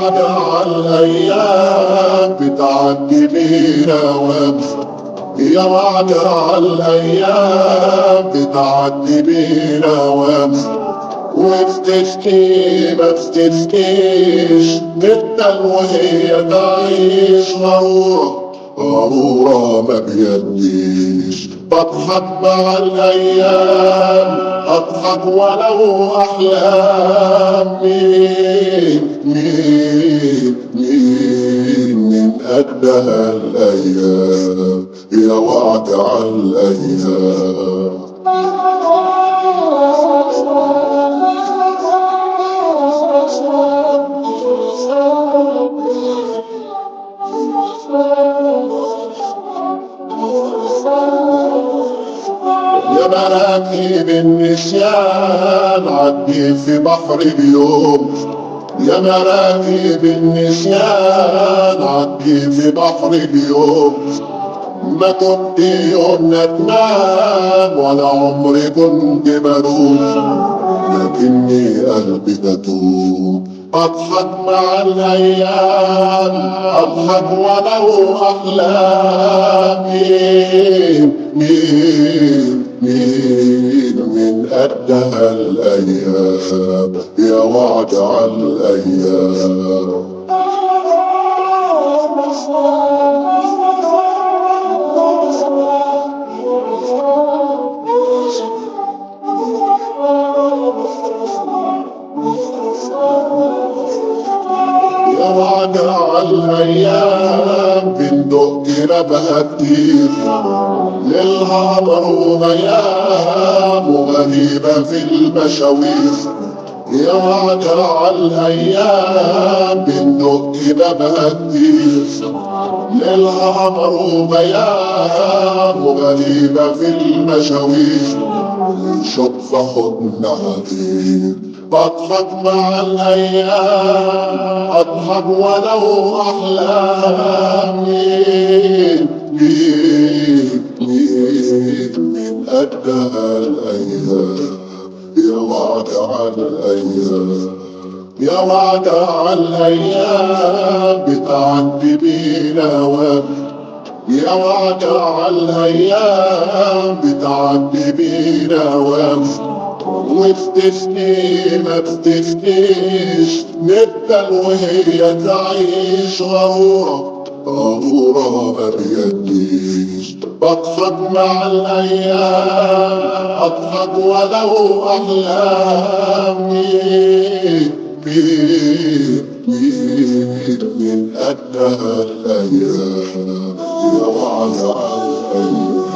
وعد عالأيام بتعدي بينا وامشي، يا وعد عالأيام بتعدي بينا وامشي، وبتشكي ما بتشكيش نبدل وهي تعيش غرورة غرورة ما بيديش. بضحك مع الأيام أضحك ولو أحلام، مين من قدها الأيام يا وعد عالأيام. يا مراكب النسيان عدي في بحر اليوم، يا مراكب النسيان عدي في بحر اليوم، ما كنت يوم ندمان ولا عمري كنت بلوم، لكني قلبي بتوب. اضحك مع الايام اضحك ولو احلامي، مين من قدها الايام يا وعد عالايام. يا وعد عالايام بندق نبها كتير، ليلها قمر وغيام وغريبة في المشاوير. يا وعد عالايام بندق نبها كتير، ليلها قمر وغيام وغريبة في المشاوير، شوف في حضن عبير. بضحك مع الايام اضحك ولو احلامي، من قدها الايام يا وعد عالايام. يا وعد عالايام بتعدي بينا وامشي، يا وعد عالايام بتعدي بينا وامشي، وبتفني ما بتفنيش نبدل وهي تعيش غرورة غرورة ما بيديش. بضحك مع الايام اضحك ولو احلامي، من قدها الايام يا وعد عالايام.